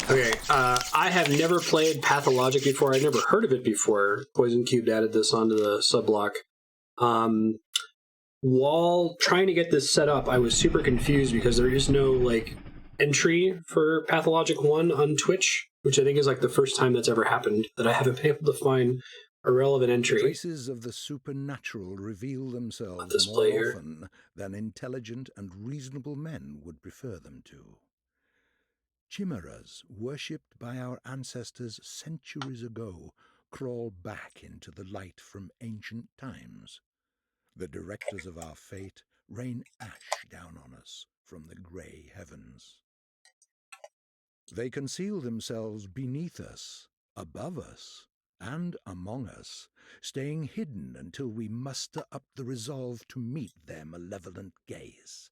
Okay, I have never played Pathologic before. I'd never heard of it before. Poison Cube added this onto the subblock. While trying to get this set up, I was super confused because there is no like entry for Pathologic 1 on Twitch, which I think is like the first time that's ever happened that I haven't been able to find a relevant entry. Traces of the supernatural reveal themselves more often than intelligent and reasonable men would prefer them to. Chimeras, worshipped by our ancestors centuries ago, crawl back into the light from ancient times. The directors of our fate rain ash down on us from the grey heavens. They conceal themselves beneath us, above us, and among us, staying hidden until we muster up the resolve to meet their malevolent gaze.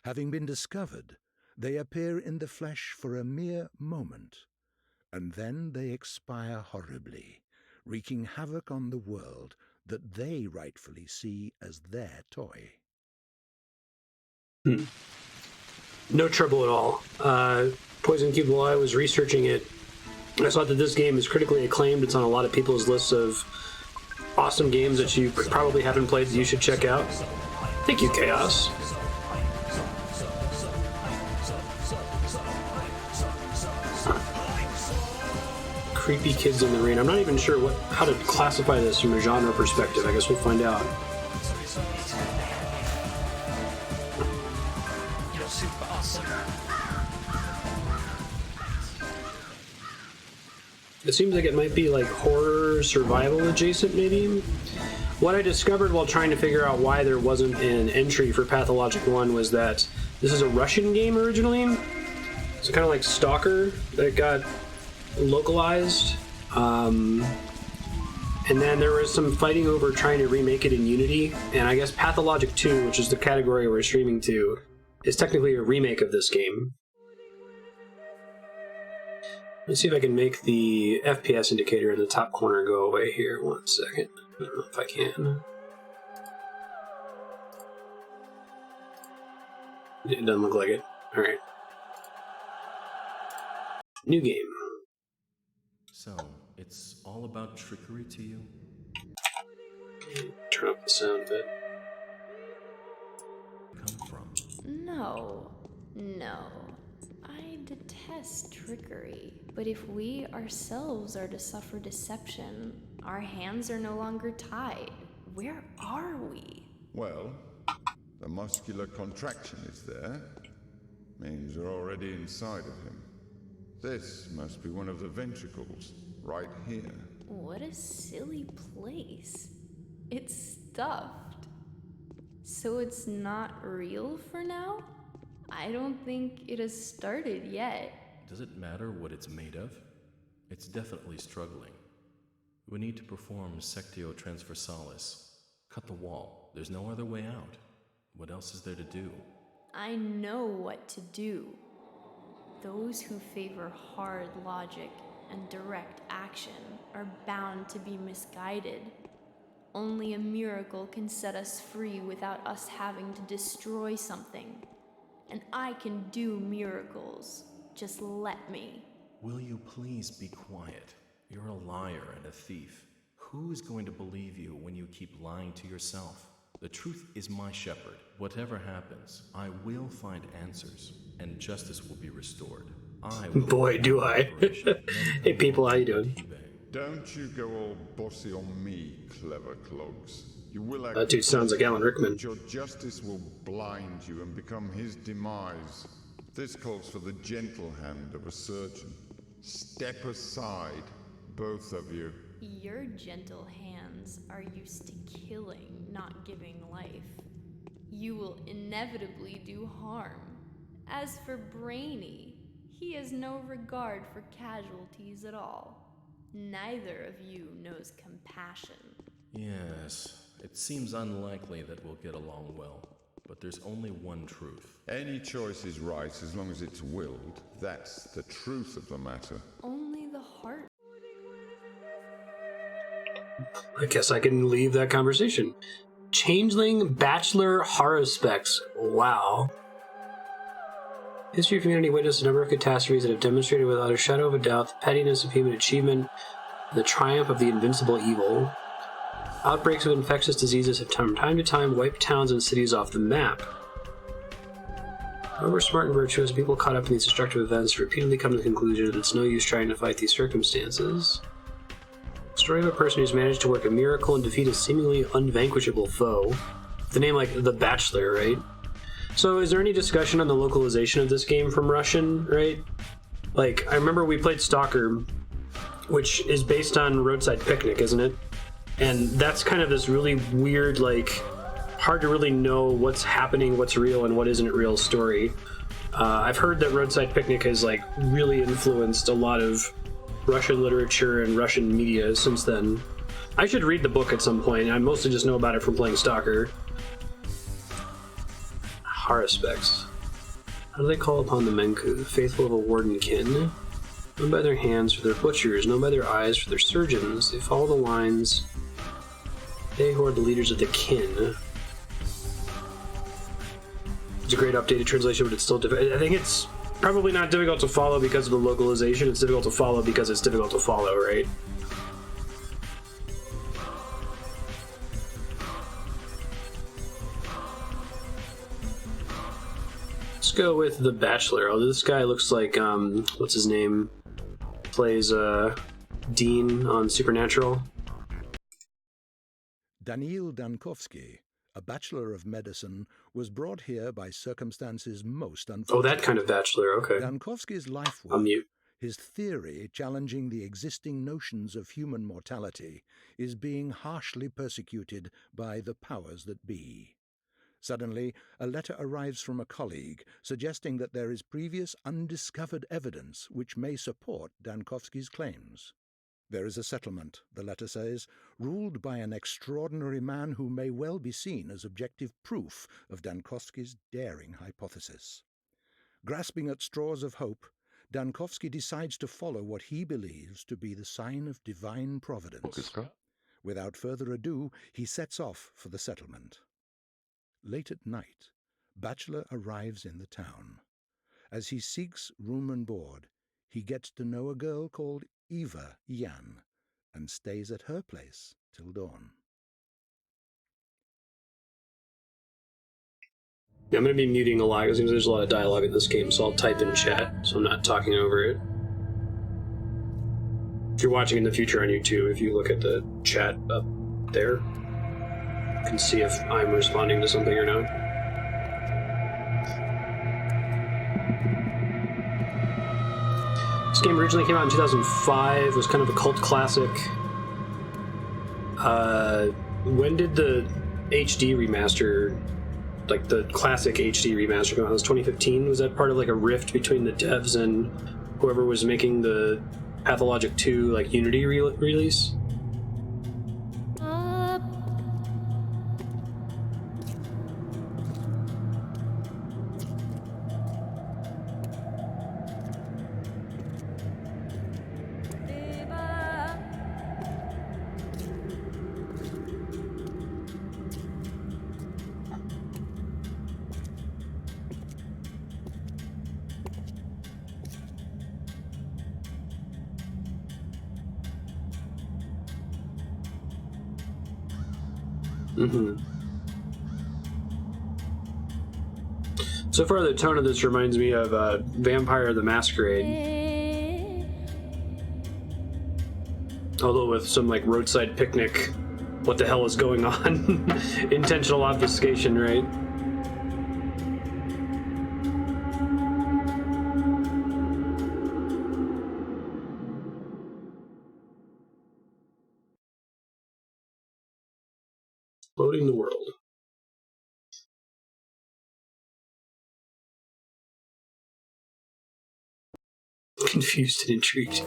Having been discovered, they appear in the flesh for a mere moment, and then they expire horribly, wreaking havoc on the world that they rightfully see as their toy. No trouble at all. Poison Cube, while I was researching it, I saw that this game is critically acclaimed. It's on a lot of people's lists of awesome games that you probably haven't played that you should check out. Thank you, Chaos. Creepy kids in the rain. I'm not even sure how to classify this from a genre perspective. I guess we'll find out. It seems like it might be like horror survival adjacent, maybe. What I discovered while trying to figure out why there wasn't an entry for Pathologic 1 was that this is a Russian game originally. It's kind of like Stalker that got localized. And then there was some fighting over trying to remake it in Unity. And I guess Pathologic 2, which is the category we're streaming to, is technically a remake of this game. Let's see if I can make the FPS indicator in the top corner go away here. 1 second. I don't know if I can. It doesn't look like it. Alright. New game. So, it's all about trickery to you? Turn up the sound a bit. Come from? No. I detest trickery. But if we ourselves are to suffer deception, our hands are no longer tied. Where are we? Well, the muscular contraction is there. Means you're already inside of him. This must be one of the ventricles, right here. What a silly place. It's stuffed. So it's not real for now? I don't think it has started yet. Does it matter what it's made of? It's definitely struggling. We need to perform Sectio Transversalis. Cut the wall. There's no other way out. What else is there to do? I know what to do. Those who favor hard logic and direct action are bound to be misguided. Only a miracle can set us free without us having to destroy something. And I can do miracles. Just let me. Will you please be quiet? You're a liar and a thief. Who is going to believe you when you keep lying to yourself? The truth is my shepherd. Whatever happens, I will find answers, and justice will be restored. I will. Boy, do I. Hey people, how you doing? Don't you go all bossy on me, clever clogs. You will That dude sounds like Alan Rickman. but your justice will blind you and become his demise. This calls for the gentle hand of a surgeon. Step aside, both of you. Your gentle hands are used to killing, not giving life. You will inevitably do harm. As for Brainy, he has no regard for casualties at all. Neither of you knows compassion. Yes, it seems unlikely that we'll get along well. But there's only one truth. Any choice is right as long as it's willed. That's the truth of the matter. Only the heart. I guess I can leave that conversation. Changeling Bachelor Horospecs. Wow. History of humanity witnessed a number of catastrophes that have demonstrated without a shadow of a doubt the pettiness of human achievement and the triumph of the invincible evil. Outbreaks of infectious diseases have from time to time wiped towns and cities off the map. However smart and virtuous, people caught up in these destructive events repeatedly come to the conclusion that it's no use trying to fight these circumstances. The story of a person who's managed to work a miracle and defeat a seemingly unvanquishable foe. The name like The Bachelor, right? So is there any discussion on the localization of this game from Russian, right? Like, I remember we played Stalker, which is based on Roadside Picnic, isn't it? And that's kind of this really weird, like, hard to really know what's happening, what's real, and what isn't real story. I've heard that Roadside Picnic has, like, really influenced a lot of Russian literature and Russian media since then. I should read the book at some point. I mostly just know about it from playing Stalker. Haruspecs. How do they call upon the Menku, the faithful of a warden kin? Known by their hands for their butchers, known by their eyes for their surgeons. They follow the lines. They who are the leaders of the kin. It's a great updated translation, but it's still difficult. I think it's probably not difficult to follow because of the localization. It's difficult to follow because it's difficult to follow, right? Let's go with The Bachelor. Oh, this guy looks like, what's his name? Plays, Dean on Supernatural. Daniil Dankovsky, a Bachelor of Medicine, was brought here by circumstances most unfortunate. Oh, that kind of Bachelor, okay. Dankovsky's life I'll work, mute. his theory challenging the existing notions of human mortality, is being harshly persecuted by the powers that be. Suddenly, a letter arrives from a colleague suggesting that there is previous undiscovered evidence which may support Dankovsky's claims. There is a settlement, the letter says, ruled by an extraordinary man who may well be seen as objective proof of Dankovsky's daring hypothesis. Grasping at straws of hope, Dankovsky decides to follow what he believes to be the sign of divine providence. Without further ado, he sets off for the settlement. Late at night, Bachelor arrives in the town. As he seeks room and board, he gets to know a girl called Eva Yahn and stays at her place till dawn. Yeah, I'm going to be muting a lot because there's a lot of dialogue in this game, so I'll type in chat so I'm not talking over it. If you're watching in the future on YouTube, if you look at the chat up there, you can see if I'm responding to something or not. This game originally came out in 2005, was kind of a cult classic. When did the HD remaster, like the classic HD remaster come out? It was 2015? Was that part of like a rift between the devs and whoever was making the Pathologic 2 like Unity release? So far, the tone of this reminds me of Vampire the Masquerade. Although with some, like, roadside picnic, what the hell is going on? Intentional obfuscation, right? Loading the world. Confused and intrigued.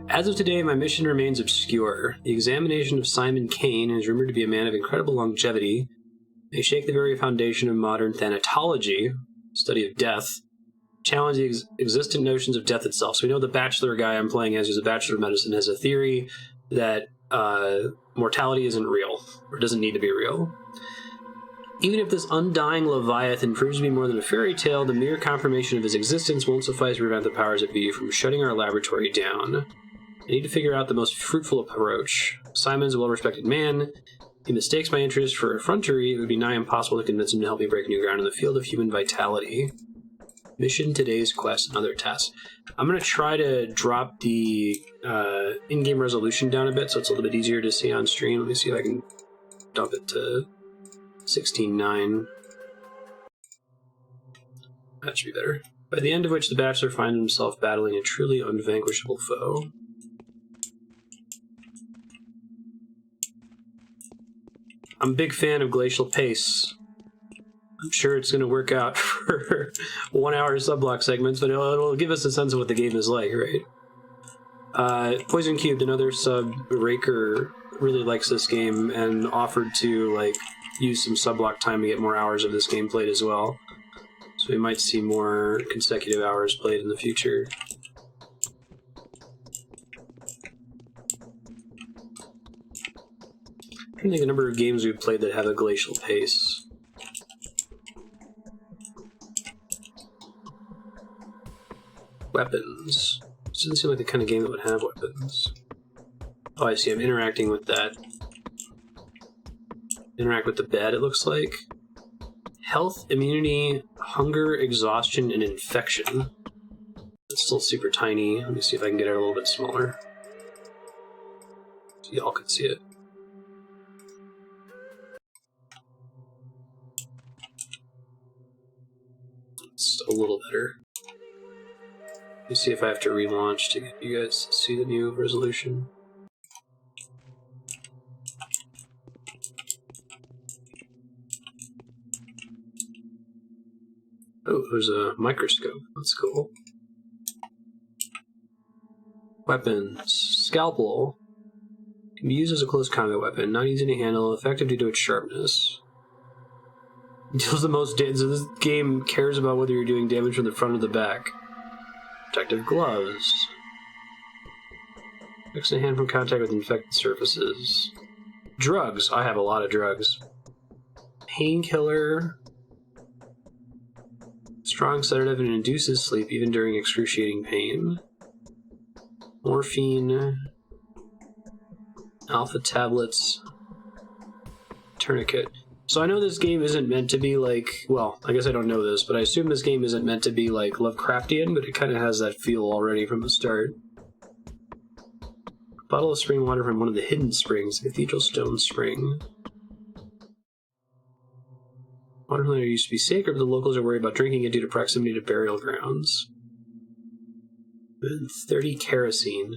As of today, my mission remains obscure. The examination of Simon Kain is rumored to be a man of incredible longevity, may shake the very foundation of modern thanatology, study of death, challenge the existent notions of death itself. So we know the Bachelor guy I'm playing as, who's a Bachelor of Medicine, has a theory that mortality isn't real, or doesn't need to be real. Even if this undying Leviathan proves to be more than a fairy tale, the mere confirmation of his existence won't suffice to prevent the powers that be from shutting our laboratory down. I need to figure out the most fruitful approach. Simon's a well-respected man. He mistakes my interest for effrontery. It would be nigh impossible to convince him to help me break new ground in the field of human vitality. Mission, today's quest, and other tasks. I'm going to try to drop the in-game resolution down a bit so it's a little bit easier to see on stream. Let me see if I can dump it to 16:9. That should be better. By the end of which the Bachelor finds himself battling a truly unvanquishable foe. I'm a big fan of glacial pace. I'm sure it's going to work out for 1 hour subblock segments, but it'll give us a sense of what the game is like, right? Poison Cubed, another sub raker, really likes this game and offered to use some subblock time to get more hours of this game played as well. So we might see more consecutive hours played in the future. I'm trying to think of the number of games we've played that have a glacial pace. Weapons. This doesn't seem like the kind of game that would have weapons. Oh, I see. I'm interacting with that. Interact with the bed, it looks like. Health, immunity, hunger, exhaustion, and infection. It's still super tiny. Let me see if I can get it a little bit smaller. So y'all can see it. It's a little better. Let me see if I have to relaunch to get you guys to see the new resolution. Oh, there's a microscope. That's cool. Weapons. Scalpel. Can be used as a close combat weapon. Not easy to handle. Effective due to its sharpness. Deals the most damage. So this game cares about whether you're doing damage from the front or the back. Protective gloves. Protects the hand from contact with infected surfaces. Drugs. I have a lot of drugs. Painkiller. Strong sedative and induces sleep even during excruciating pain. Morphine. Alpha tablets. Tourniquet. So I know this game isn't meant to be well, I guess I don't know this, but I assume this game isn't meant to be Lovecraftian, but it kind of has that feel already from the start. Bottle of spring water from one of the hidden springs, Cathedral Stone Spring. Water from there used to be sacred, but the locals are worried about drinking it due to proximity to burial grounds. And 30 kerosene.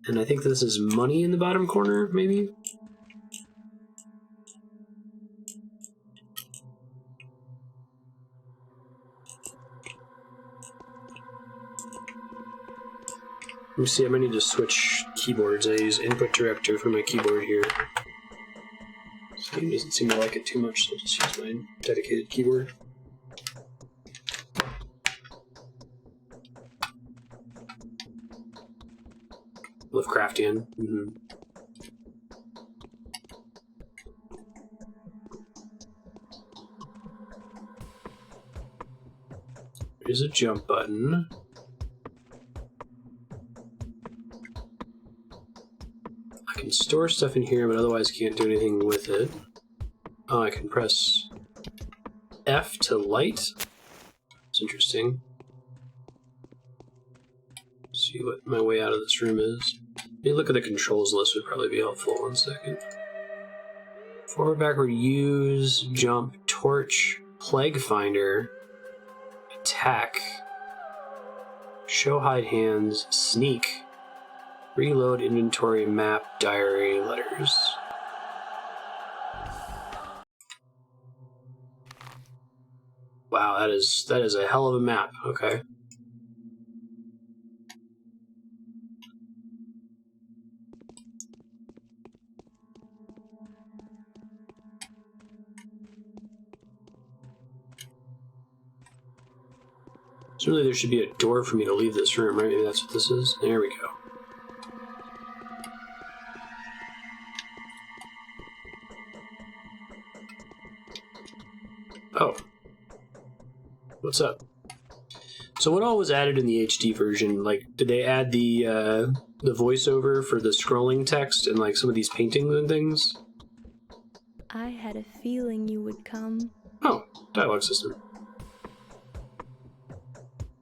And I think this is money in the bottom corner, maybe? Let me see, I might need to switch keyboards. I use Input Director for my keyboard here. This game doesn't seem to like it too much, so I'll just use my dedicated keyboard. Lovecraftian. There's a jump button. I can store stuff in here, but otherwise can't do anything with it. Oh, I can press F to light. That's interesting. See what my way out of this room is. Maybe look at the controls list would probably be helpful. 1 second. Forward, backward, use, jump, torch, plague finder, attack, show hide hands, sneak, reload, inventory, map, diary, letters. Wow, that is a hell of a map. Okay. So really there should be a door for me to leave this room, right? Maybe that's what this is. There we go. What's up? So what all was added in the HD version? Like, did they add the voiceover for the scrolling text and like some of these paintings and things? I had a feeling you would come. Oh, dialogue system.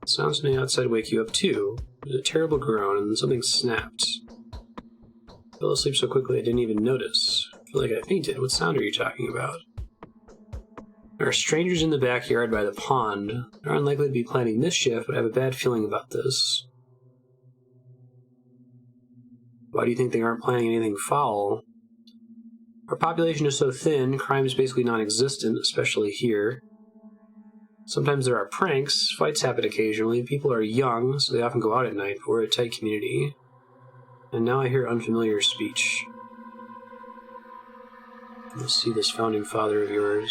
Sounds from the outside wake you up too. There's a terrible groan and then something snapped. I fell asleep so quickly I didn't even notice. I feel like I fainted. What sound are you talking about? There are strangers in the backyard by the pond. They're unlikely to be planning mischief, but I have a bad feeling about this. Why do you think they aren't planning anything foul? Our population is so thin, crime is basically non-existent, especially here. Sometimes there are pranks, fights happen occasionally, people are young, so they often go out at night, but we're a tight community. And now I hear unfamiliar speech. Let's see this founding father of yours.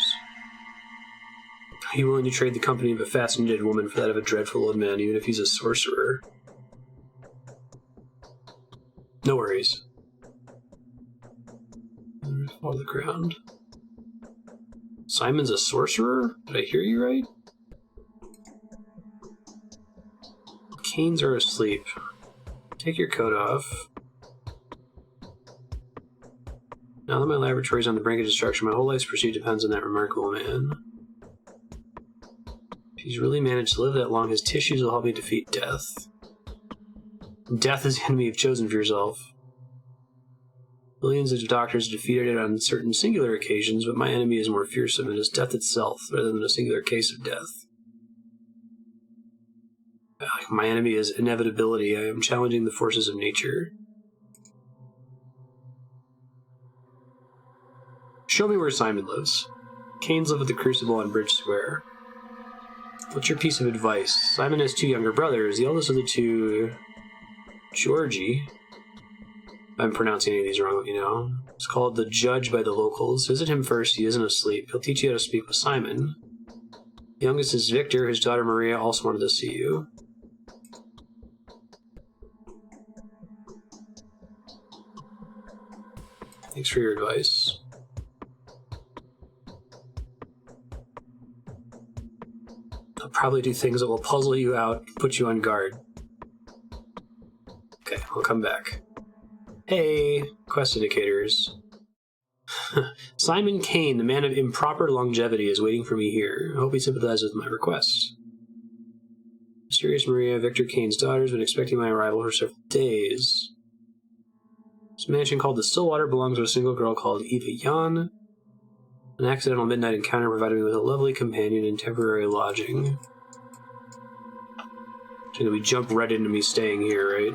Are you willing to trade the company of a fascinated woman for that of a dreadful old man, even if he's a sorcerer? No worries. Fall to the ground. Simon's a sorcerer? Did I hear you right? Canes are asleep. Take your coat off. Now that my laboratory is on the brink of destruction, my whole life's pursuit depends on that remarkable man. If he's really managed to live that long, his tissues will help me defeat death. Death is the enemy you've chosen for yourself. Millions of doctors defeated it on certain singular occasions, but my enemy is more fearsome and is death itself, rather than a singular case of death. My enemy is inevitability. I am challenging the forces of nature. Show me where Simon lives. Cain's live at the Crucible on Bridge Square. What's your piece of advice? Simon has 2 younger brothers. The eldest of the 2, Georgiy. If I'm pronouncing any of these wrong, let me know. It's called The Judge by the locals. Visit him first. He isn't asleep. He'll teach you how to speak with Simon. The youngest is Victor. His daughter Maria also wanted to see you. Thanks for your advice. I'll probably do things that will puzzle you out, put you on guard. Okay, I'll come back. Hey, quest indicators. Simon Kain, the man of improper longevity, is waiting for me here. I hope he sympathizes with my request. Mysterious Maria, Victor Kain's daughter, has been expecting my arrival for several days. This mansion called the Stillwater belongs to a single girl called Eva Yahn. An accidental midnight encounter provided me with a lovely companion and temporary lodging. So we jump right into me staying here, right?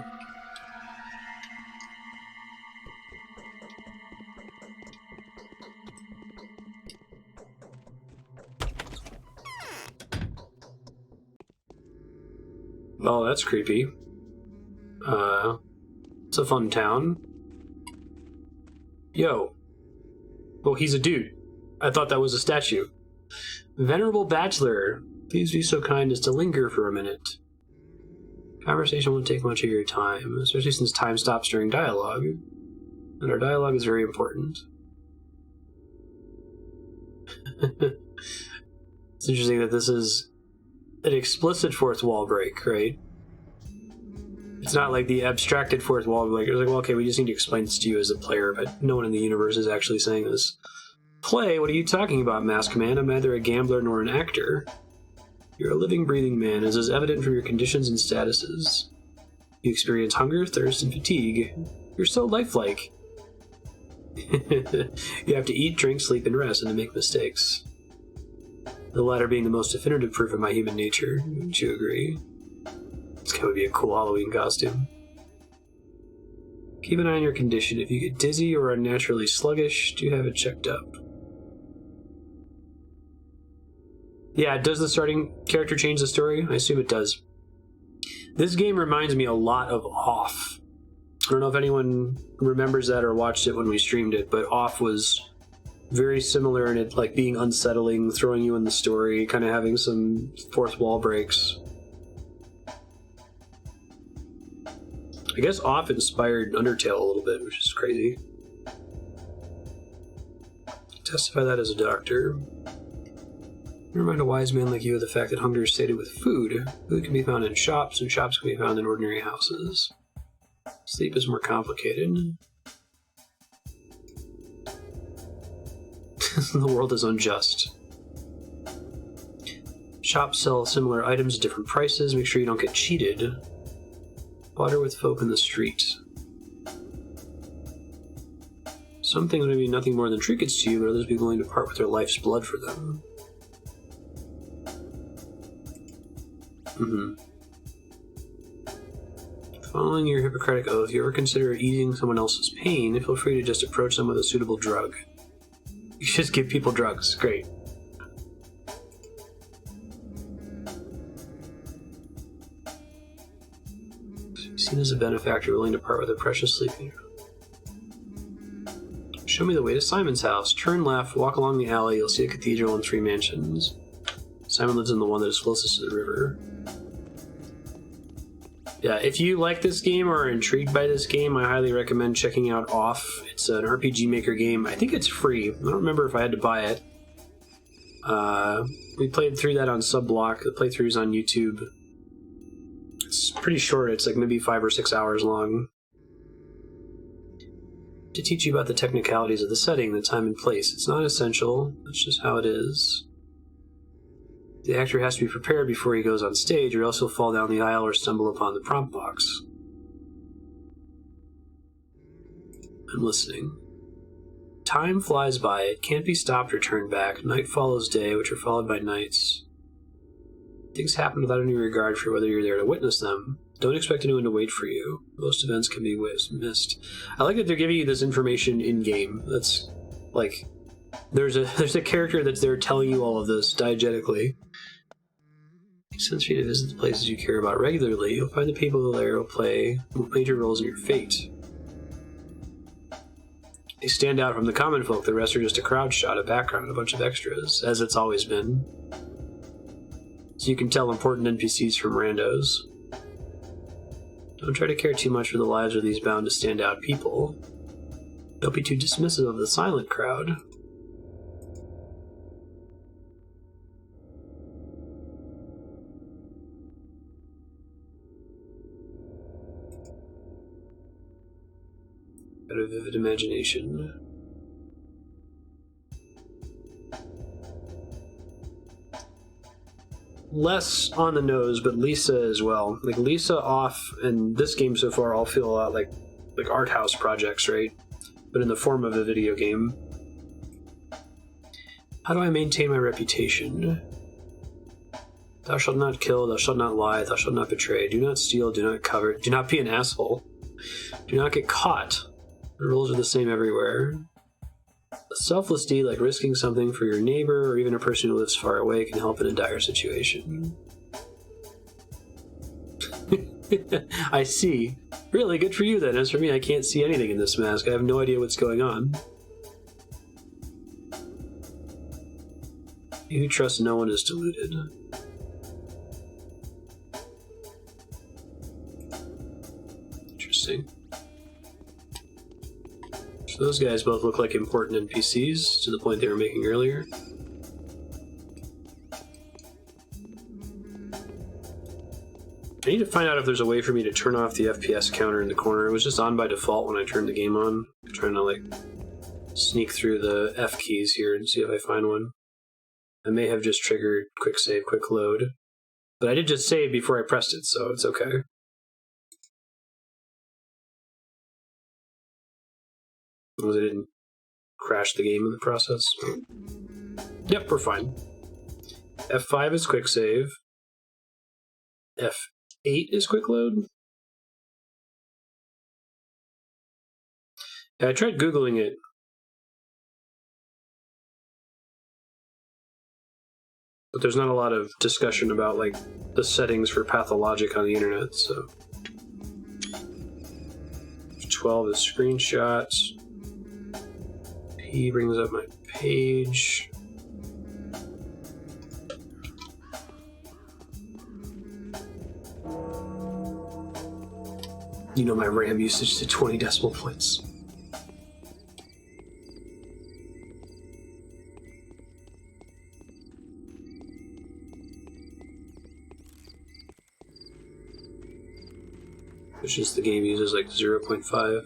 Oh, that's creepy. It's a fun town. Yo. Oh, he's a dude. I thought that was a statue. Venerable Bachelor, please be so kind as to linger for a minute. Conversation won't take much of your time, especially since time stops during dialogue. And our dialogue is very important. It's interesting that this is an explicit fourth wall break, right? It's not like the abstracted fourth wall break. It's like, well, okay, we just need to explain this to you as a player, but no one in the universe is actually saying this. Play? What are you talking about, Mask Command? I'm neither a gambler nor an actor. You're a living, breathing man, as is evident from your conditions and statuses. You experience hunger, thirst, and fatigue. You're so lifelike. You have to eat, drink, sleep, and rest, and to make mistakes. The latter being the most definitive proof of my human nature. Wouldn't you agree? It's going to be a cool Halloween costume. Keep an eye on your condition. If you get dizzy or unnaturally sluggish, do have it checked up. Yeah, does the starting character change the story? I assume it does. This game reminds me a lot of Off. I don't know if anyone remembers that or watched it when we streamed it, but Off was very similar in it, like being unsettling, throwing you in the story, kind of having some fourth wall breaks. I guess Off inspired Undertale a little bit, which is crazy. Testify that as a doctor. Remind a wise man like you of the fact that hunger is sated with food. Food can be found in shops, and shops can be found in ordinary houses. Sleep is more complicated. The world is unjust. Shops sell similar items at different prices. Make sure you don't get cheated. Water with folk in the street. Some things may be nothing more than trinkets to you, but others be willing to part with their life's blood for them. Following your Hippocratic oath, you ever consider easing someone else's pain, feel free to just approach them with a suitable drug. You just give people drugs. Great. Seen as a benefactor willing to part with a precious sleeping. Show me the way to Simon's house. Turn left, walk along the alley, you'll see a cathedral and 3 mansions. Simon lives in the one that is closest to the river. Yeah, if you like this game or are intrigued by this game, I highly recommend checking out Off. It's an RPG Maker game. I think it's free. I don't remember if I had to buy it. We played through that on Subblock. The playthrough's on YouTube. It's pretty short. It's like maybe 5 or 6 hours long. To teach you about the technicalities of the setting, the time and place. It's not essential. It's just how it is. The actor has to be prepared before he goes on stage, or else he'll fall down the aisle or stumble upon the prompt box. I'm listening. Time flies by. It can't be stopped or turned back. Night follows day, which are followed by nights. Things happen without any regard for whether you're there to witness them. Don't expect anyone to wait for you. Most events can be missed. I like that they're giving you this information in-game. That's, like, there's a character that's there telling you all of this diegetically. Makes sense for you to visit the places you care about regularly. You'll find the people there will play major roles in your fate. They stand out from the common folk. The rest are just a crowd shot, a background, a bunch of extras, as it's always been. So you can tell important NPCs from randos. Don't try to care too much for the lives of these bound to stand out people. Don't be too dismissive of the silent crowd. Got a vivid imagination. Less on the nose, but Lisa as well. Like Lisa, Off, and this game so far all feel a lot like art house projects, right? But in the form of a video game. How do I maintain my reputation? Thou shalt not kill, thou shalt not lie, thou shalt not betray, do not steal, do not covet, do not be an asshole, do not get caught. The rules are the same everywhere. A selfless deed like risking something for your neighbor or even a person who lives far away can help in a dire situation. I see. Really, good for you then. As for me, I can't see anything in this mask. I have no idea what's going on. He who trusts no one is deluded. Interesting. So those guys both look like important NPCs, to the point they were making earlier. I need to find out if there's a way for me to turn off the FPS counter in the corner. It was just on by default when I turned the game on. I'm trying to, like, sneak through the F keys here and see if I find one. I may have just triggered quick save, quick load. But I did just save before I pressed it, so it's okay. As long as I didn't crash the game in the process. Yep, we're fine. F5 is quick save. F8 is quick load. Yeah, I tried Googling it. But there's not a lot of discussion about, like, the settings for Pathologic on the internet, so. 12 is screenshots. P brings up my page. You know my RAM usage to 20 decimal points. which is the game uses like 0.5.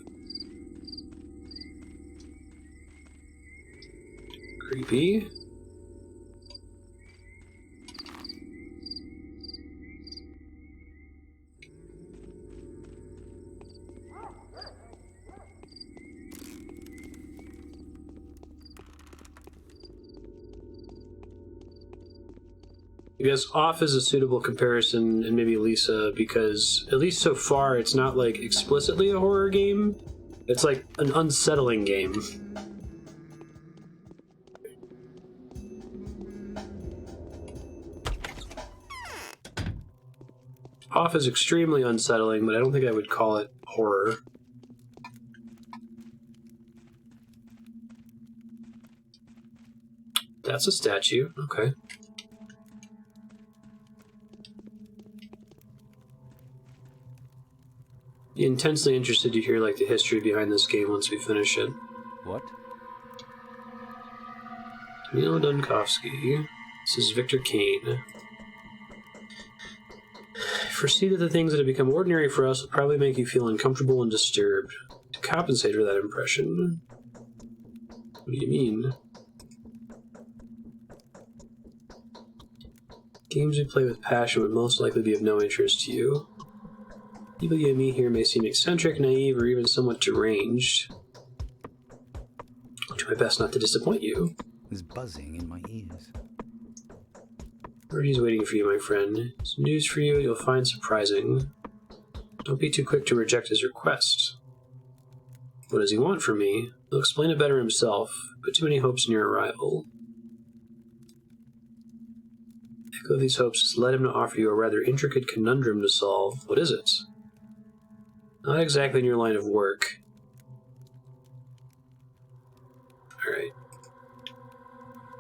Creepy. I guess off is a suitable comparison, and maybe Lisa, because at least so far it's not like explicitly a horror game. It's like an unsettling game. Off is extremely unsettling, but I don't think I would call it horror. That's a statue, okay. Be intensely interested to hear like the history behind this game once we finish it. What? Neil Dunkovsky. This is Victor Kain. I foresee that the things that have become ordinary for us will probably make you feel uncomfortable and disturbed. To compensate for that impression. What do you mean? Games we play with passion would most likely be of no interest to you. People you and me here may seem eccentric, naive, or even somewhat deranged. I'll do my best not to disappoint you. There's buzzing in my ears. Birdie's waiting for you, my friend. Some news for you you'll find surprising. Don't be too quick to reject his request. What does he want from me? He'll explain it better himself. Put too many hopes in your arrival. Echo of these hopes has led him to offer you a rather intricate conundrum to solve. What is it? Not exactly in your line of work. Alright.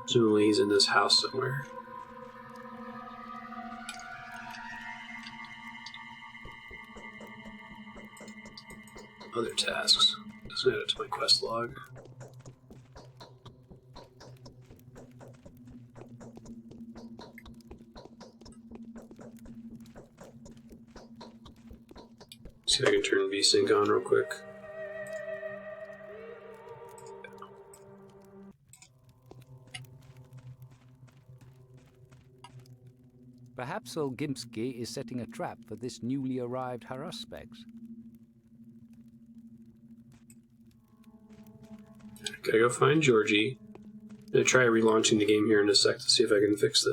Presumably he's in this house somewhere. Other tasks. Doesn't add it to my quest log. See if I can turn VSync on real quick. Perhaps old Gimsky is setting a trap for this newly arrived Haruspecs. Gotta go find Georgiy. I'm gonna try relaunching the game here in a sec to see if I can fix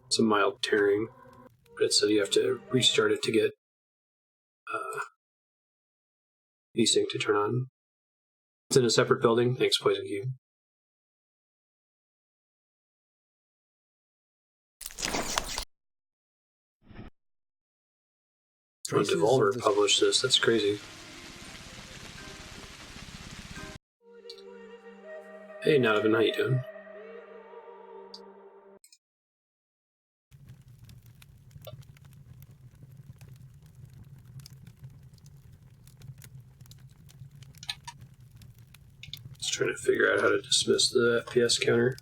some mild tearing. But it said you have to restart it to get VSync to turn on. It's in a separate building. Thanks, Poison Cube. Oh, Devolver published this. That's crazy. Hey, Nodovan, how you doing? Just trying to figure out how to dismiss the FPS counter.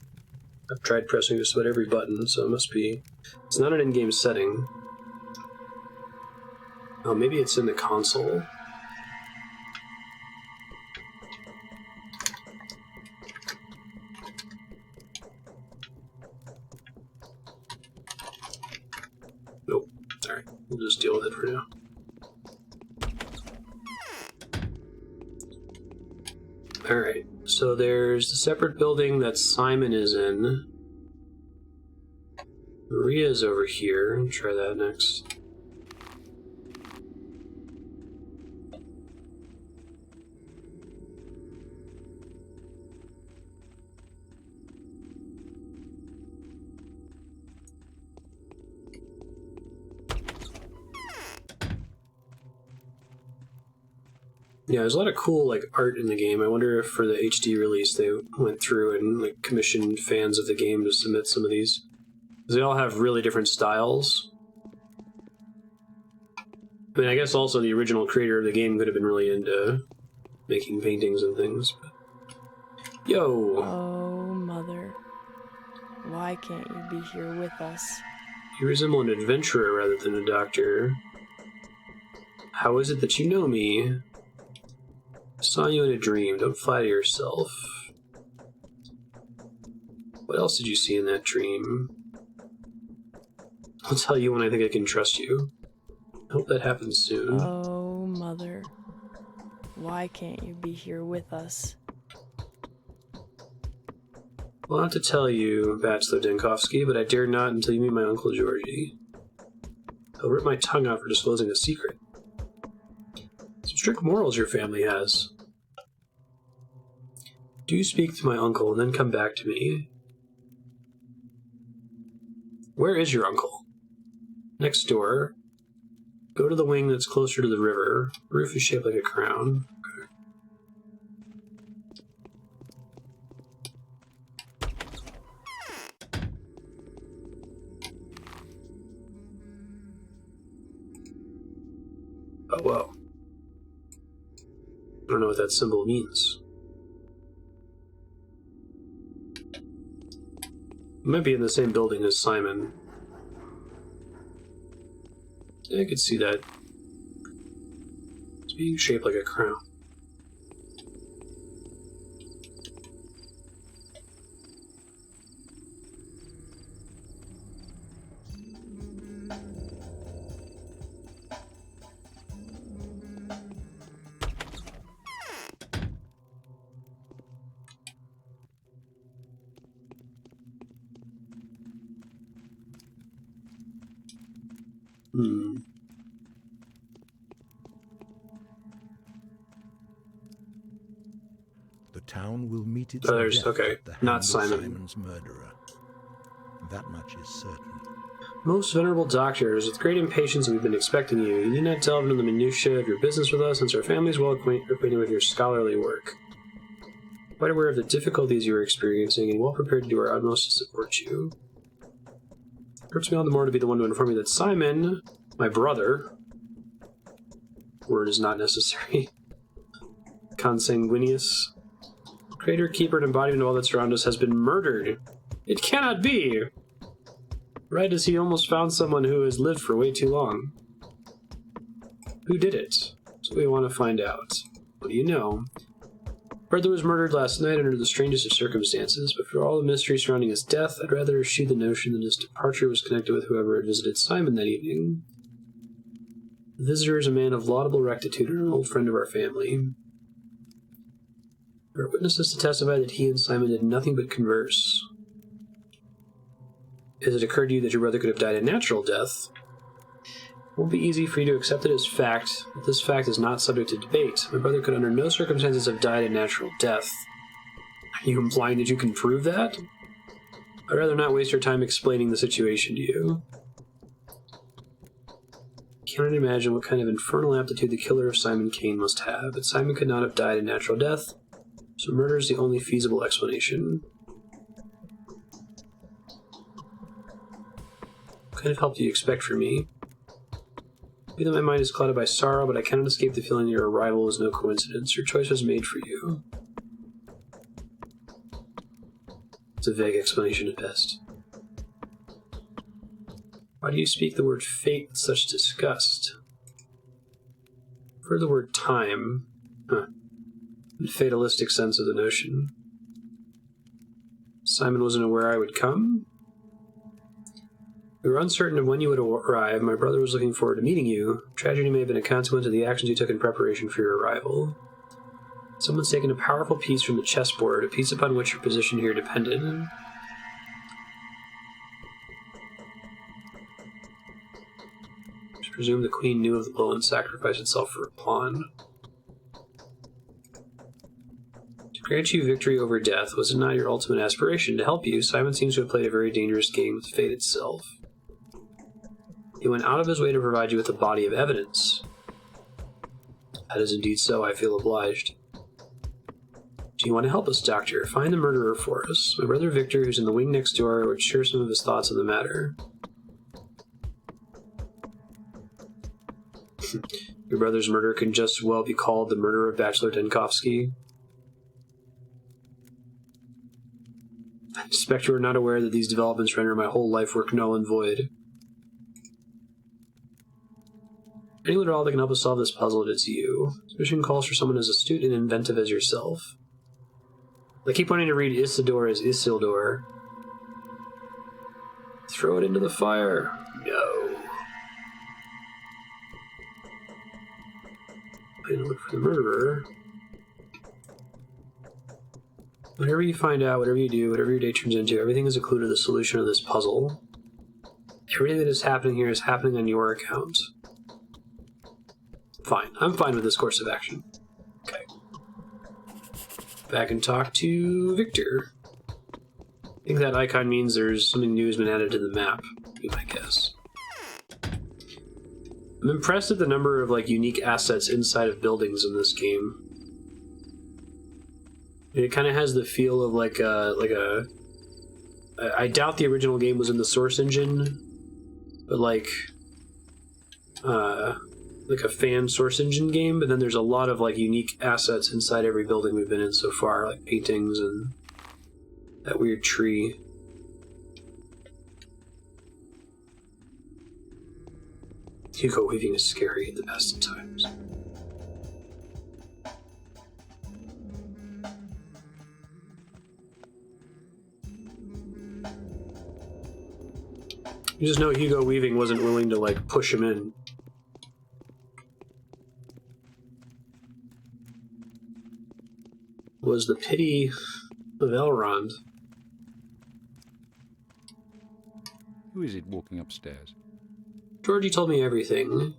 I've tried pressing just about every button, so it must be... It's not an in-game setting. Oh, maybe it's in the console. Nope. Alright, we'll just deal with it for now. Alright, so there's the separate building that Simon is in. Maria's over here. I'll try that next. Yeah, there's a lot of cool like art in the game. I wonder if for the HD release they went through and like commissioned fans of the game to submit some of these. Because they all have really different styles. I mean, I guess also the original creator of the game could have been really into making paintings and things. But... Yo! Oh, Mother. Why can't you be here with us? You resemble an adventurer rather than a doctor. How is it that you know me? I saw you in a dream. Don't flatter yourself. What else did you see in that dream? I'll tell you when I think I can trust you. I hope that happens soon. Oh, Mother. Why can't you be here with us? Well, not to tell you, Bachelor Denkovsky, but I dare not until you meet my Uncle Georgiy. He'll rip my tongue out for disclosing a secret. Some strict morals your family has. Do speak to my uncle and then come back to me. Where is your uncle? Next door. Go to the wing that's closer to the river. The roof is shaped like a crown. Oh, whoa. I don't know what that symbol means. It might be in the same building as Simon. Yeah, I could see that. It's being shaped like a crown. The town will meet its There's, death okay, at the hand not of Simon. Simon's murderer. That much is certain. Most venerable doctors, with great impatience we've been expecting you. You need not delve into the minutiae of your business with us, since our family is well acquainted with your scholarly work. Quite aware of the difficulties you are experiencing, and well prepared to do our utmost to support you. It hurts me all the more to be the one to inform you that Simon, my brother, word is not necessary, consanguineous, creator, keeper, and embodiment of all that's around us, has been murdered. It cannot be! Right as he almost found someone who has lived for way too long. Who did it? That's what we want to find out. What do you know? Brother was murdered last night under the strangest of circumstances, but for all the mystery surrounding his death, I'd rather eschew the notion that his departure was connected with whoever had visited Simon that evening. The visitor is a man of laudable rectitude and an old friend of our family. There are witnesses to testify that he and Simon did nothing but converse. Has it occurred to you that your brother could have died a natural death? It won't be easy for you to accept it as fact, but this fact is not subject to debate. My brother could under no circumstances have died a natural death. Are you implying that you can prove that? I'd rather not waste your time explaining the situation to you. I cannot imagine what kind of infernal aptitude the killer of Simon Kain must have, but Simon could not have died a natural death, so murder is the only feasible explanation. What kind of help do you expect from me? Maybe that my mind is clouded by sorrow, but I cannot escape the feeling that your arrival was no coincidence. Your choice was made for you. It's a vague explanation at best. Why do you speak the word fate with such disgust? I've heard the word time. The fatalistic sense of the notion. Simon wasn't aware I would come? We were uncertain of when you would arrive. My brother was looking forward to meeting you. Tragedy may have been a consequence of the actions you took in preparation for your arrival. Someone's taken a powerful piece from the chessboard, a piece upon which your position here depended. I presume the queen knew of the blow and sacrificed itself for a pawn. To grant you victory over death, was it not your ultimate aspiration? To help you, Simon seems to have played a very dangerous game with fate itself. He went out of his way to provide you with a body of evidence. That is indeed so, I feel obliged. Do you want to help us, Doctor? Find the murderer for us. My brother Victor, who's in the wing next door, would share some of his thoughts on the matter. Your brother's murder can just as well be called the murder of Bachelor Denkovsky. I suspect you are not aware that these developments render my whole life work null and void. Anyone at all that can help us solve this puzzle, it's you. This mission calls for someone as astute and inventive as yourself. I keep wanting to read Isidor as Isildur. Throw it into the fire. No. I'm gonna look for the murderer. Whatever you find out, whatever you do, whatever your day turns into, everything is a clue to the solution of this puzzle. Everything that is happening here is happening on your account. Fine. I'm fine with this course of action. Okay. Back and talk to Victor. I think that icon means there's something new has been added to the map, would be my guess. I'm impressed at the number of unique assets inside of buildings in this game. It kind of has the feel of I doubt the original game was in the source engine, but like a fan source engine game. But then there's a lot of unique assets inside every building we've been in so far, like paintings and that weird tree. Hugo weaving is scary at the best of times. You just know Hugo Weaving wasn't willing to, push him in. Was the pity of Elrond. Who is it walking upstairs? Georgiy told me everything.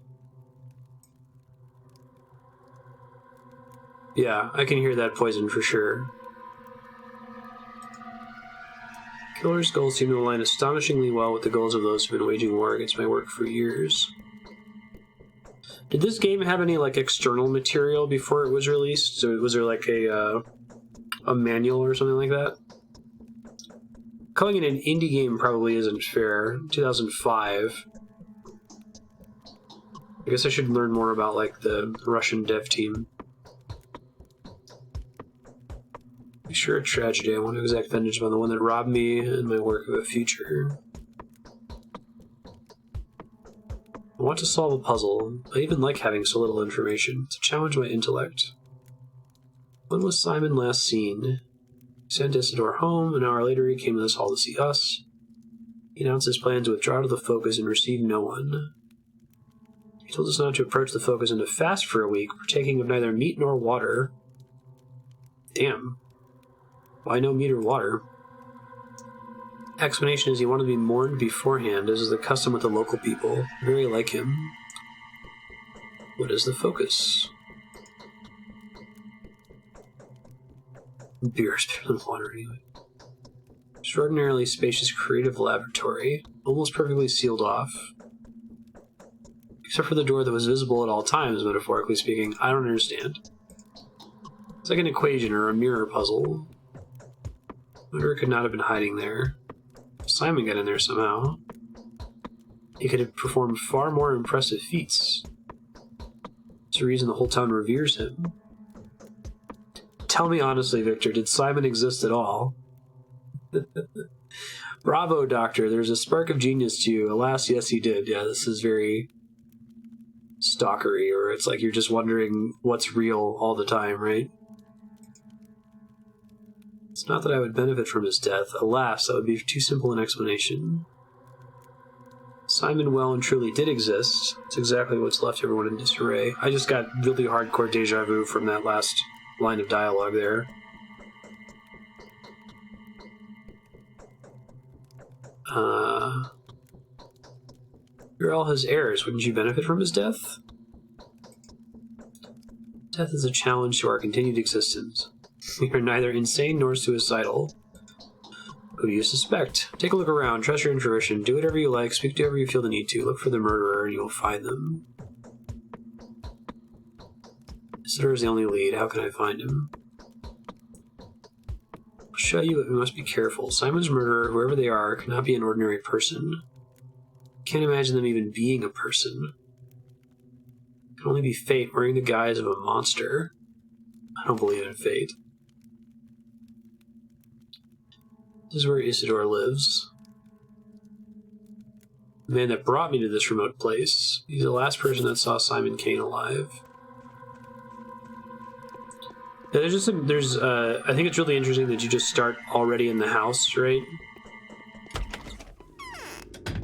Yeah, I can hear that poison for sure. Killer's goals seem to align astonishingly well with the goals of those who've been waging war against my work for years. Did this game have any external material before it was released? So was there a manual or something like that? Calling it an indie game probably isn't fair. 2005. I guess I should learn more about the Russian dev team. Be sure a tragedy. I want to exact vengeance on the one that robbed me and my work of a future. I want to solve a puzzle. I even like having so little information to challenge my intellect. When was Simon last seen? He sent Isidor home. An hour later, he came to this hall to see us. He announced his plan to withdraw to the focus and receive no one. He told us not to approach the focus and to fast for a week, partaking of neither meat nor water. Damn. Why no meat or water? Explanation is he wanted to be mourned beforehand, as is the custom with the local people. Very like him. What is the focus? Beer is better than water anyway. Extraordinarily spacious creative laboratory, almost perfectly sealed off. Except for the door that was visible at all times, metaphorically speaking. I don't understand. It's like an equation or a mirror puzzle. Murderer could not have been hiding there. Simon got in there somehow. He could have performed far more impressive feats. It's the reason the whole town reveres him. Tell me honestly, Victor, did Simon exist at all? Bravo, Doctor. There's a spark of genius to you. Alas, yes, he did. Yeah, this is very stalkery, or it's like you're just wondering what's real all the time, right? It's not that I would benefit from his death. Alas, that would be too simple an explanation. Simon well and truly did exist. It's exactly what's left everyone in disarray. I just got really hardcore deja vu from that last line of dialogue there. You're all his heirs. Wouldn't you benefit from his death? Death is a challenge to our continued existence. We are neither insane nor suicidal. Who do you suspect? Take a look around, trust your intuition, do whatever you like, speak to whoever you feel the need to, look for the murderer and you will find them. Isidor is the only lead, how can I find him? I'll show you, but we must be careful. Simon's murderer, whoever they are, cannot be an ordinary person. Can't imagine them even being a person. It can only be fate wearing the guise of a monster. I don't believe in fate. This is where Isidor lives. The man that brought me to this remote place. He's the last person that saw Simon Kain alive. Yeah, I think it's really interesting that you just start already in the house, right?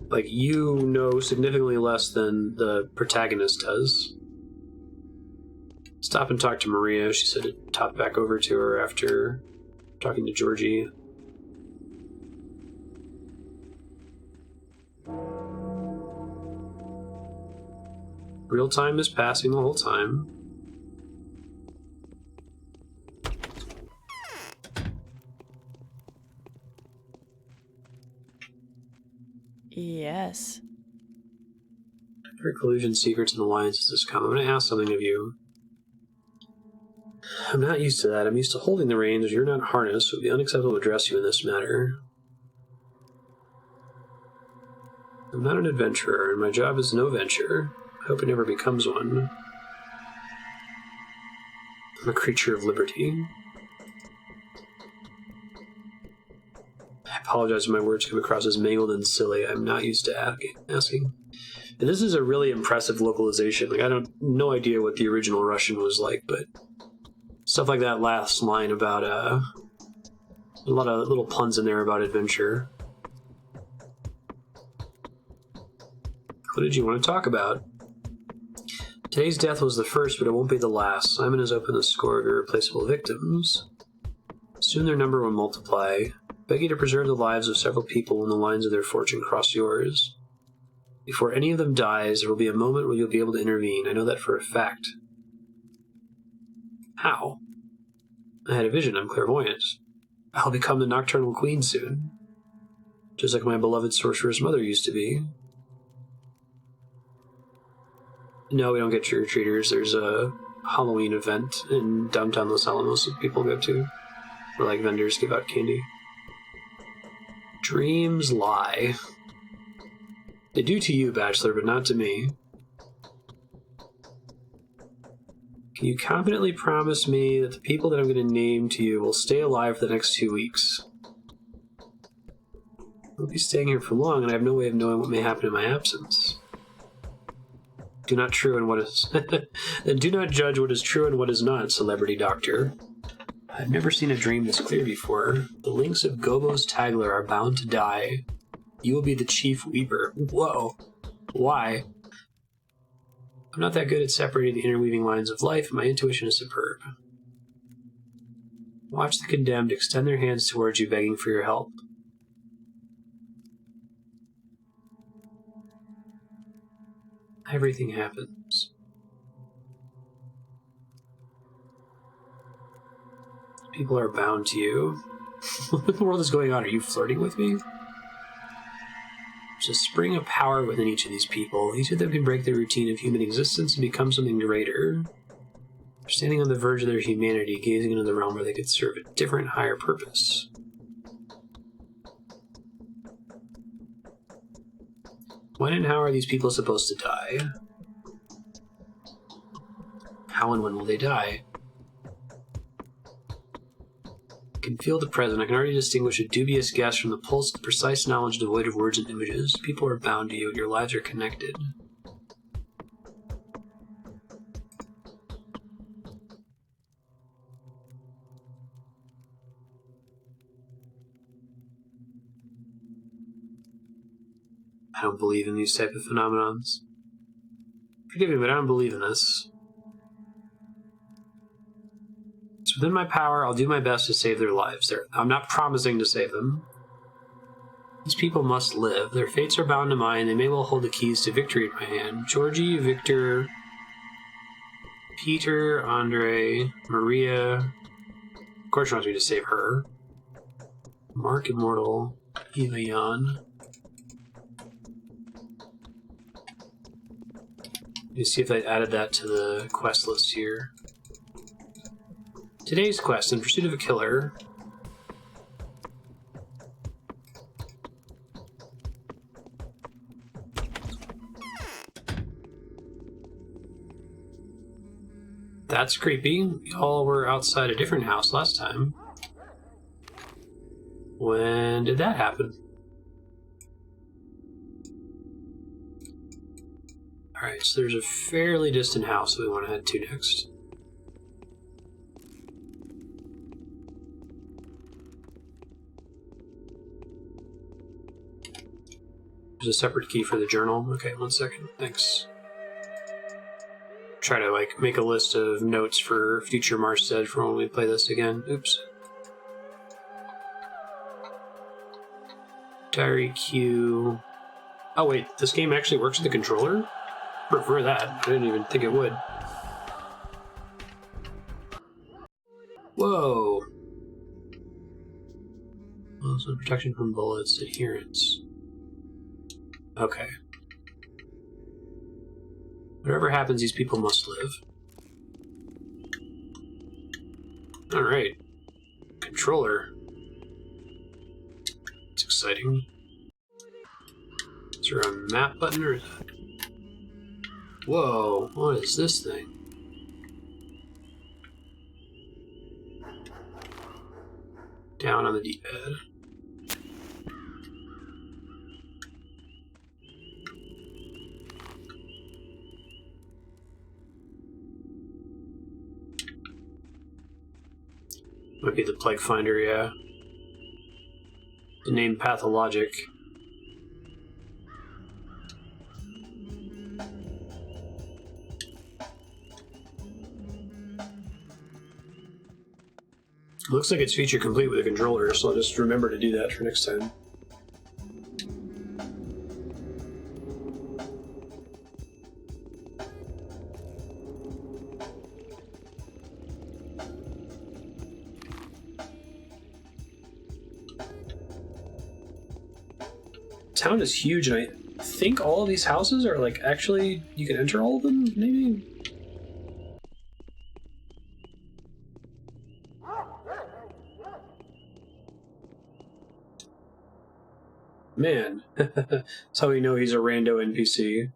Like, you know significantly less than the protagonist does. Stop and talk to Maria. She said to top back over to her after talking to Georgiy. Real time is passing the whole time. Yes. For collusion, secrets, and alliances has come. I'm going to ask something of you. I'm not used to that. I'm used to holding the reins. You're not harnessed. It would be unacceptable to address you in this matter. I'm not an adventurer, and my job is no venture. I hope it never becomes one. I'm a creature of liberty. I apologize if my words come across as mangled and silly. I'm not used to asking. And this is a really impressive localization. Like, no idea what the original Russian was like, but stuff like that last line about, a lot of little puns in there about adventure. What did you want to talk about? Today's death was the first, but it won't be the last. Simon has opened the score of irreplaceable victims. Soon their number will multiply. Beg you to preserve the lives of several people when the lines of their fortune cross yours. Before any of them dies, there will be a moment where you'll be able to intervene. I know that for a fact. How? I had a vision. I'm clairvoyant. I'll become the Nocturnal Queen soon. Just like my beloved sorceress mother used to be. No, we don't get trick-or-treaters. There's a Halloween event in downtown Los Alamos that people go to, where, like, vendors give out candy. Dreams lie. They do to you, Bachelor, but not to me. Can you confidently promise me that the people that I'm going to name to you will stay alive for the next 2 weeks? I won't be staying here for long, and I have no way of knowing what may happen in my absence. Do not then do not judge what is true and what is not, celebrity doctor. I've never seen a dream this clear before. The links of Gobo's Tagler are bound to die. You will be the chief weeper. Whoa. Why? I'm not that good at separating the interweaving lines of life, and my intuition is superb. Watch the condemned extend their hands towards you, begging for your help. Everything happens. People are bound to you. What in the world is going on? Are you flirting with me? There's a spring of power within each of these people. Each of them can break the routine of human existence and become something greater. They're standing on the verge of their humanity, gazing into the realm where they could serve a different, higher purpose. When and how are these people supposed to die? How and when will they die? I can feel the present. I can already distinguish a dubious guess from the pulse of precise knowledge devoid of words and images. People are bound to you, and your lives are connected. I don't believe in these type of phenomenons. Forgive me, but I don't believe in this. It's within my power. I'll do my best to save their lives. I'm not promising to save them. These people must live. Their fates are bound to mine. They may well hold the keys to victory in my hand. Georgiy, Victor, Peter, Andre, Maria. Of course she wants me to save her. Mark Immortal, Eva Yahn. Let me see if I added that to the quest list here. Today's quest, in pursuit of a killer. That's creepy. We all were outside a different house last time. When did that happen? Alright, so there's a fairly distant house that we want to head to next. There's a separate key for the journal. Okay, 1 second. Thanks. Try to, like, make a list of notes for future Marstead for when we play this again. Oops. Diary queue. Oh, wait, this game actually works with the controller? I prefer that. I didn't even think it would. Whoa. Well, some protection from bullets, adherence. Okay. Whatever happens, these people must live. Alright. Controller. It's exciting. Is there a map button or... Whoa, what is this thing? Down on the D-pad. Might be the plague finder, yeah. The name Pathologic. Looks like it's feature complete with a controller, so I'll just remember to do that for next time. Town is huge, and I think all of these houses are, like, actually, you can enter all of them, maybe? Man, that's how we know he's a rando NPC.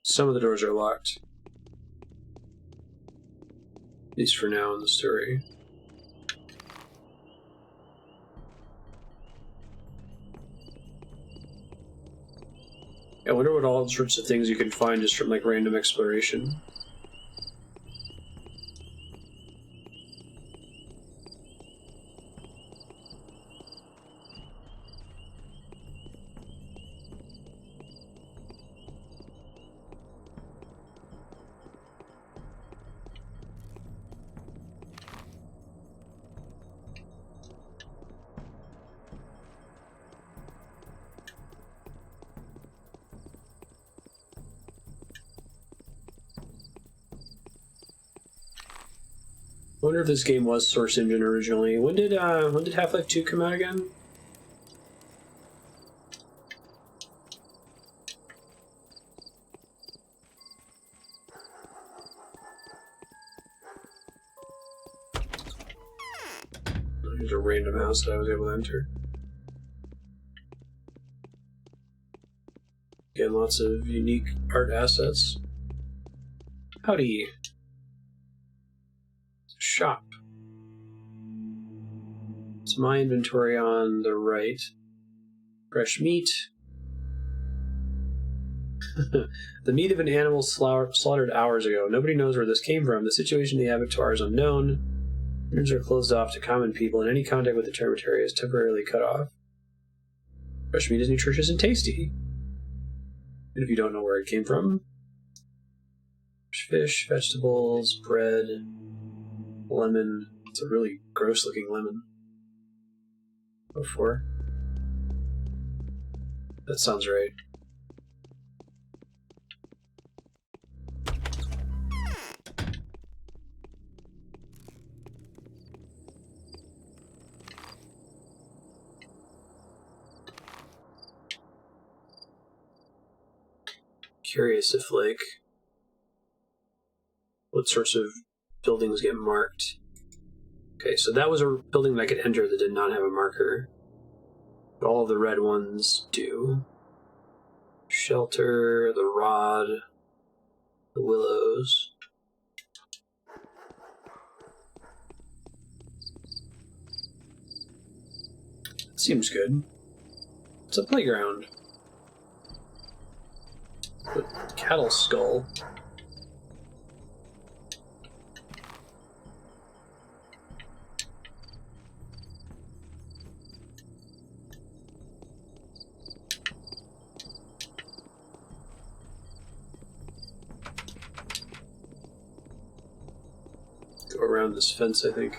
Some of the doors are locked. At least for now in the story. I wonder what all sorts of things you can find just from, like, random exploration. I wonder if this game was Source Engine originally. When did Half-Life 2 come out again? There's a random house that I was able to enter. Again, lots of unique art assets. Howdy. Shop. It's my inventory on the right. Fresh meat. The meat of an animal slaughtered hours ago. Nobody knows where this came from. The situation in the abattoir is unknown. Rooms are closed off to common people, and any contact with the termitary is temporarily cut off. Fresh meat is nutritious and tasty. And if you don't know where it came from, fish, vegetables, bread, lemon. It's a really gross looking lemon. Before. That sounds right. Curious if, like, what sorts of buildings get marked. Okay, so that was a building that I could enter that did not have a marker. All of the red ones do. Shelter, the rod, the willows. Seems good. It's a playground. With cattle skull. Go around this fence, I think.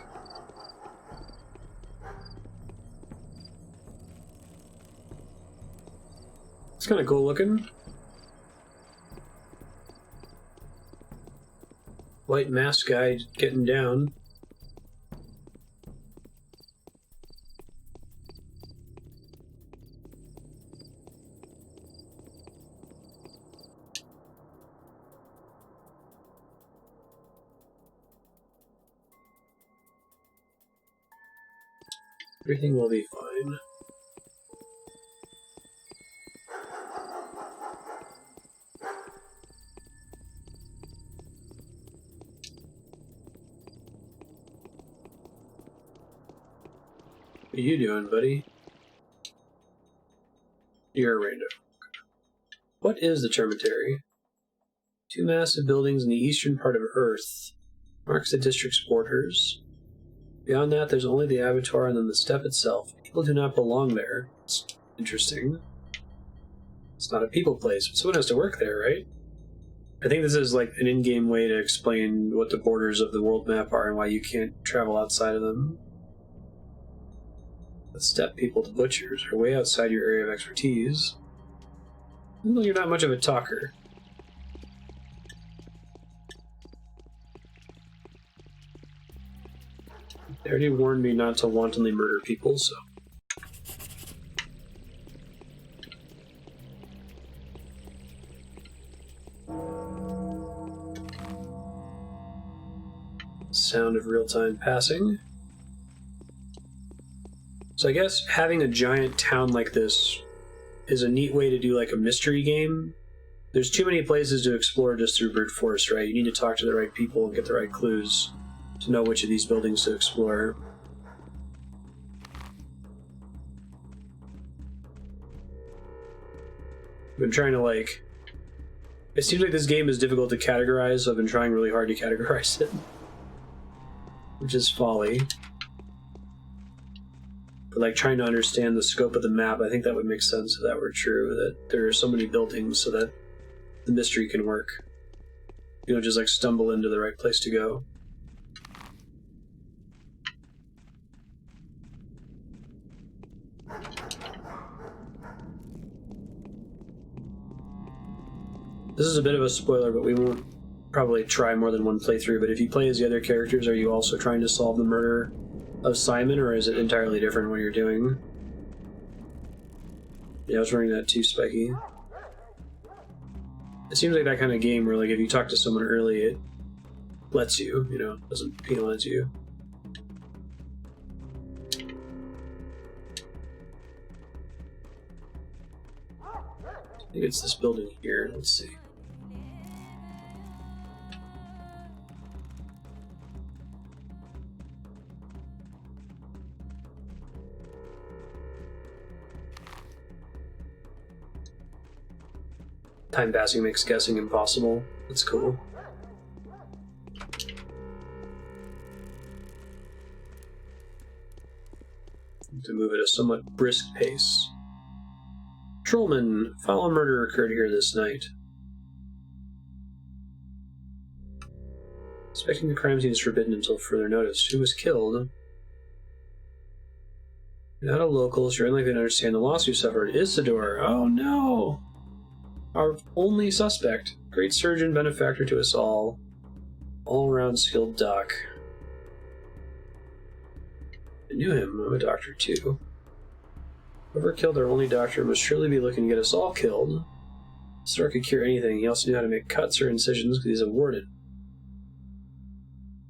It's kind of cool looking. White mask guy getting down. Everything will be fine. What are you doing, buddy? You're a rando. What is the Termitary? 2 massive buildings in the eastern part of Earth. Marks the district's borders. Beyond that, there's only the abattoir and then the steppe itself. People do not belong there. It's interesting. It's not a people place, but someone has to work there, right? I think this is like an in-game way to explain what the borders of the world map are and why you can't travel outside of them. The steppe people, the butchers, are way outside your area of expertise. Well, you're not much of a talker. They already warned me not to wantonly murder people, so... Sound of real-time passing. So I guess having a giant town like this is a neat way to do like a mystery game. There's too many places to explore just through brute force, right? You need to talk to the right people and get the right clues to know which of these buildings to explore. I've been trying to like... It seems like this game is difficult to categorize, so I've been trying really hard to categorize it. Which is folly. But like trying to understand the scope of the map, I think that would make sense if that were true, that there are so many buildings so that the mystery can work. You know, just like stumble into the right place to go. This is a bit of a spoiler, but we won't probably try more than one playthrough, but if you play as the other characters, are you also trying to solve the murder of Simon, or is it entirely different what you're doing? Yeah, I was wondering that too, Spiky. It seems like that kind of game where like if you talk to someone early, it lets you, you know, doesn't penalize you. I think it's this building here, let's see. Time passing makes guessing impossible. That's cool. To move at a somewhat brisk pace. Trollman, foul murder occurred here this night. Suspecting the crime scene is forbidden until further notice. Who was killed? You're not a local, so you're unlikely to understand the loss you suffered. Isidor! Oh no! Our only suspect. Great surgeon, benefactor to us all. All-around skilled doc. I knew him. I'm a doctor, too. Whoever killed our only doctor must surely be looking to get us all killed. Isidor could cure anything. He also knew how to make cuts or incisions because he's a warden.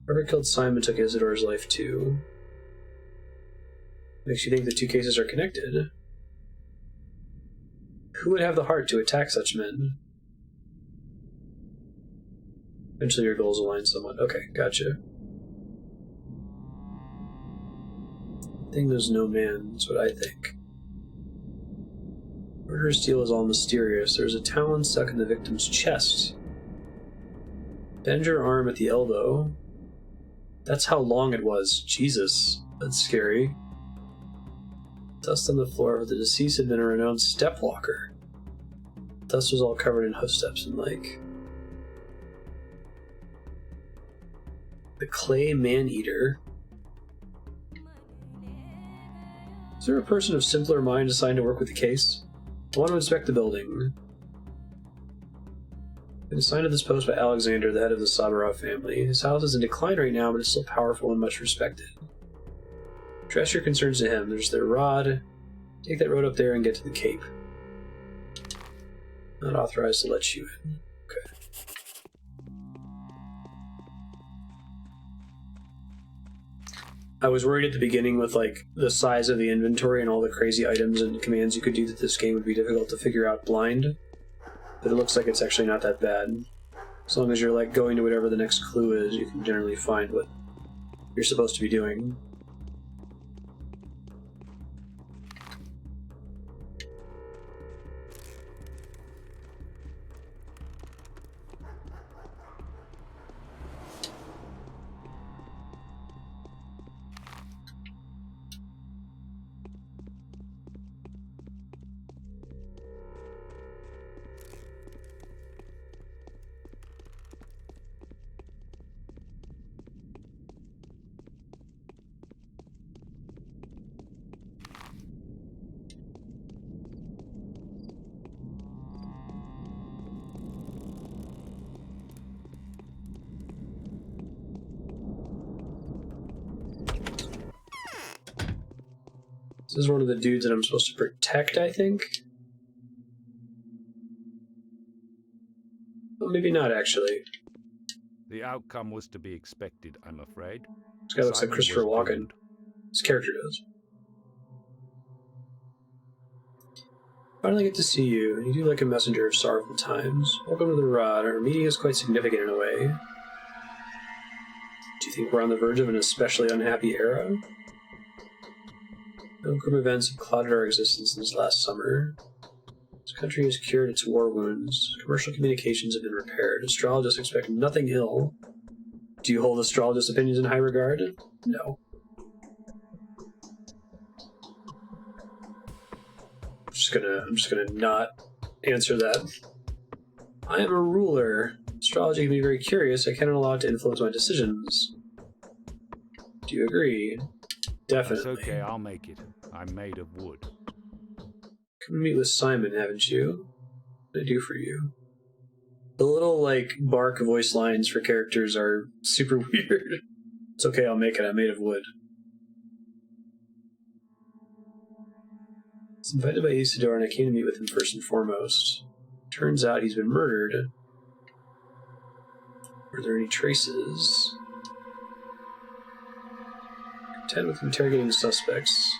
Whoever killed Simon took Isidor's life, too. Makes you think the two cases are connected. Who would have the heart to attack such men? Eventually your goals align somewhat. Okay, gotcha. Thing there's no man, that's what I think. Murderer's steel is all mysterious. There's a talon stuck in the victim's chest. Bend your arm at the elbow. That's how long it was. Jesus, that's scary. Dust on the floor where the deceased had been a renowned step walker. Dust was all covered in hoof steps and like. The clay man-eater. Is there a person of simpler mind assigned to work with the case? I want to inspect the building. Been assigned to this post by Alexander, the head of the Saburov family. His house is in decline right now, but it's still powerful and much respected. Address your concerns to him. There's their rod. Take that road up there and get to the Cape. Not authorized to let you in. Okay. I was worried at the beginning with like the size of the inventory and all the crazy items and commands you could do that this game would be difficult to figure out blind. But it looks like it's actually not that bad. As long as you're like going to whatever the next clue is, you can generally find what you're supposed to be doing. This is one of the dudes that I'm supposed to protect, I think? Well, maybe not, actually. The outcome was to be expected, I'm afraid. This guy looks like Simon Christopher was Walken. doomed. His character does. Finally get to see you. You do like a messenger of sorrowful times. Welcome to the Rod. Our meeting is quite significant in a way. Do you think we're on the verge of an especially unhappy era? No group events have clouded our existence since last summer. This country has cured its war wounds. Commercial communications have been repaired. Astrologists expect nothing ill. Do you hold astrologists' opinions in high regard? No. I'm just gonna not answer that. I am a ruler. Astrology can be very curious. I cannot allow it to influence my decisions. Do you agree? Definitely. It's okay, I'll make it. I'm made of wood. Come meet with Simon, haven't you? What did I do for you? The little, like, bark voice lines for characters are super weird. It's okay, I'll make it. I'm made of wood. I was invited by Isidor, and I came to meet with him first and foremost. Turns out he's been murdered. Were there any traces? Content with interrogating the suspects.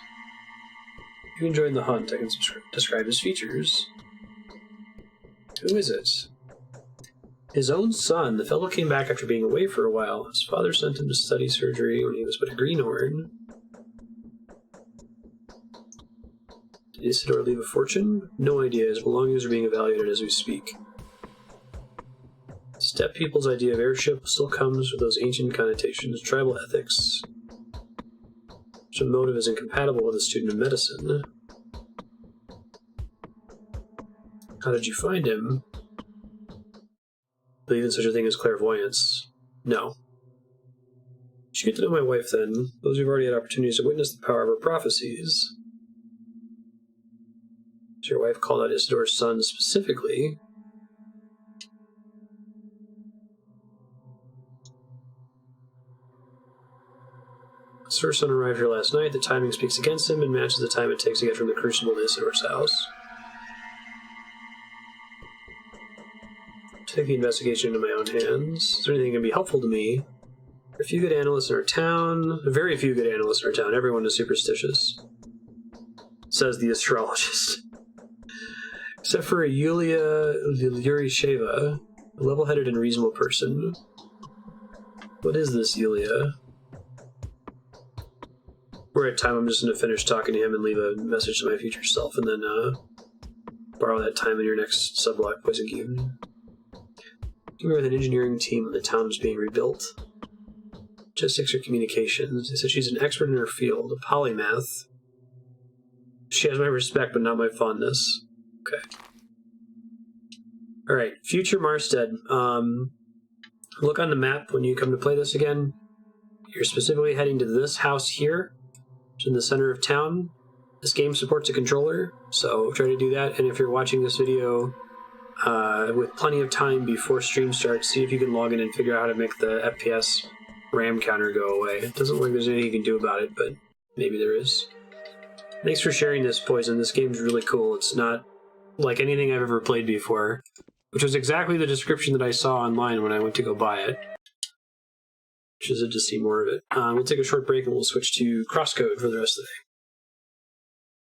If you enjoyed the hunt, I can describe his features. Who is it? His own son. The fellow came back after being away for a while. His father sent him to study surgery when he was but a greenhorn. Did Isidor leave a fortune? No idea. His belongings are being evaluated as we speak. Steppe people's idea of airship still comes with those ancient connotations, tribal ethics. Such a motive is incompatible with a student of medicine. How did you find him? Believe in such a thing as clairvoyance? No. You should get to know my wife then. Those who've already had opportunities to witness the power of her prophecies. So your wife called out Isidor's son specifically. His first son arrived here last night. The timing speaks against him and matches the time it takes to get from the Crucible to Isidor's house. Take the investigation into my own hands. Is there anything that can be helpful to me? There are a few good analysts in our town. Very few good analysts in our town. Everyone is superstitious. Says the astrologist. Except for Yulia Lyurisheva, a level-headed and reasonable person. What is this, Yulia? We're at time. I'm just going to finish talking to him and leave a message to my future self, and then borrow that time in your next sublot poison game. You're with an engineering team when the town was being rebuilt. Logistics or communications. They said she's an expert in her field, a polymath. She has my respect, but not my fondness. Okay. Alright, future Marstead. Look on the map when you come to play this again. You're specifically heading to this house here. It's in the center of town. This game supports a controller, so try to do that. And if you're watching this video with plenty of time before stream starts, see if you can log in and figure out how to make the FPS RAM counter go away. It doesn't look like there's anything you can do about it, but maybe there is. Thanks for sharing this, Poison. This game's really cool. It's not like anything I've ever played before, which was exactly the description that I saw online when I went to go buy it. Interested to see more of it. We'll take a short break and we'll switch to Crosscode for the rest of the day.